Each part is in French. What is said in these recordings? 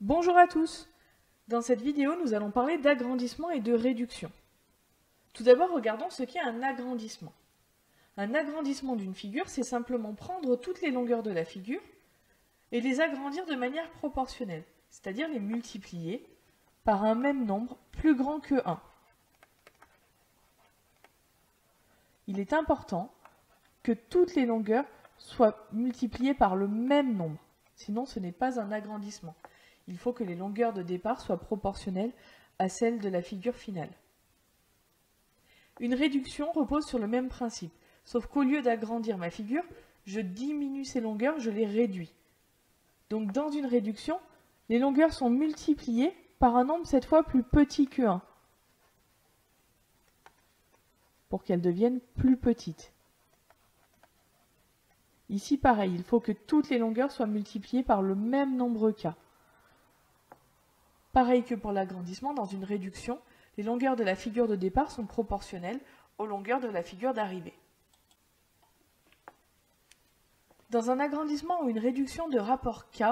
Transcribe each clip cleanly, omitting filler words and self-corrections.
Bonjour à tous! Dans cette vidéo, nous allons parler d'agrandissement et de réduction. Tout d'abord, regardons ce qu'est un agrandissement. Un agrandissement d'une figure, c'est simplement prendre toutes les longueurs de la figure et les agrandir de manière proportionnelle, c'est-à-dire les multiplier par un même nombre plus grand que 1. Il est important que toutes les longueurs soient multipliées par le même nombre, sinon ce n'est pas un agrandissement. Il faut que les longueurs de départ soient proportionnelles à celles de la figure finale. Une réduction repose sur le même principe, sauf qu'au lieu d'agrandir ma figure, je diminue ces longueurs, je les réduis. Donc dans une réduction, les longueurs sont multipliées par un nombre cette fois plus petit que 1, pour qu'elles deviennent plus petites. Ici pareil, il faut que toutes les longueurs soient multipliées par le même nombre k. Pareil que pour l'agrandissement, dans une réduction, les longueurs de la figure de départ sont proportionnelles aux longueurs de la figure d'arrivée. Dans un agrandissement ou une réduction de rapport k,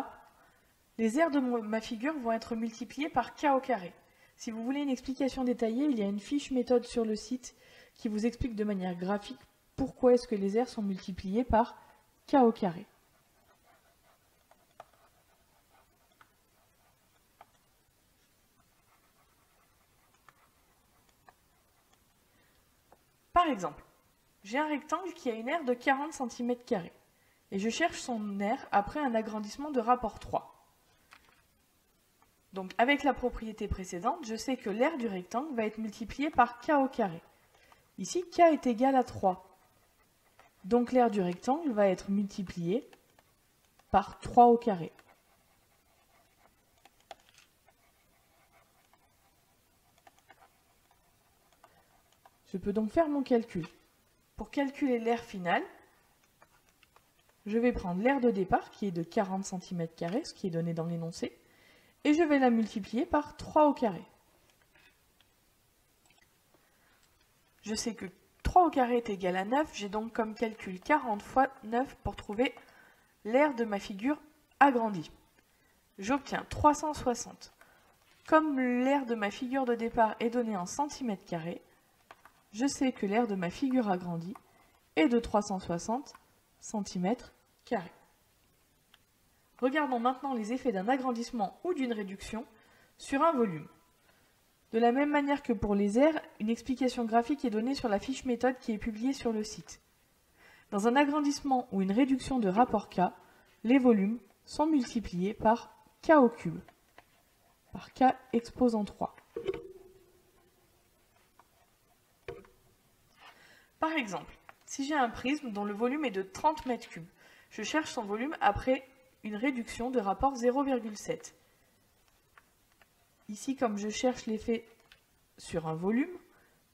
les aires de ma figure vont être multipliées par k au carré. Si vous voulez une explication détaillée, il y a une fiche méthode sur le site qui vous explique de manière graphique pourquoi est-ce que les aires sont multipliées par k au carré. Par exemple, j'ai un rectangle qui a une aire de 40 cm² et je cherche son aire après un agrandissement de rapport 3. Donc avec la propriété précédente, je sais que l'aire du rectangle va être multipliée par k au carré. Ici, k est égal à 3. Donc l'aire du rectangle va être multipliée par 3 au carré. Je peux donc faire mon calcul. Pour calculer l'aire finale, je vais prendre l'aire de départ qui est de 40 cm², ce qui est donné dans l'énoncé, et je vais la multiplier par 3 au carré. Je sais que 3 au carré est égal à 9, j'ai donc comme calcul 40 fois 9 pour trouver l'aire de ma figure agrandie. J'obtiens 360. Comme l'aire de ma figure de départ est donnée en cm², je sais que l'aire de ma figure agrandie est de 360 cm². Regardons maintenant les effets d'un agrandissement ou d'une réduction sur un volume. De la même manière que pour les aires, une explication graphique est donnée sur la fiche méthode qui est publiée sur le site. Dans un agrandissement ou une réduction de rapport k, les volumes sont multipliés par k au cube, par k exposant 3. Par exemple, si j'ai un prisme dont le volume est de 30 m3, je cherche son volume après une réduction de rapport 0,7. Ici, comme je cherche l'effet sur un volume,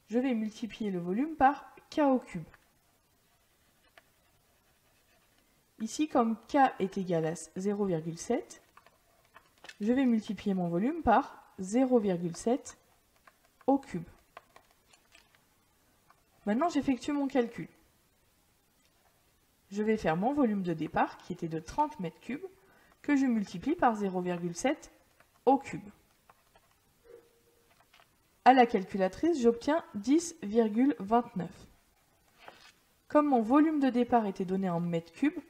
je vais multiplier le volume par k au cube. Ici, comme k est égal à 0,7, je vais multiplier mon volume par 0,7 au cube. Maintenant, j'effectue mon calcul. Je vais faire mon volume de départ, qui était de 30 m3, que je multiplie par 0,7 au cube. À la calculatrice, j'obtiens 10,29. Comme mon volume de départ était donné en mètres cubes,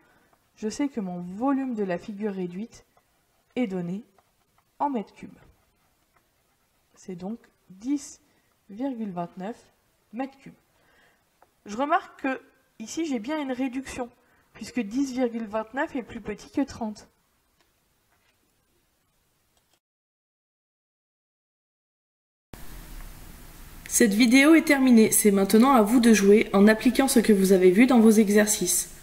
je sais que mon volume de la figure réduite est donné en mètres cubes. C'est donc 10,29 mètres cubes. Je remarque que ici j'ai bien une réduction, puisque 10,29 est plus petit que 30. Cette vidéo est terminée, c'est maintenant à vous de jouer en appliquant ce que vous avez vu dans vos exercices.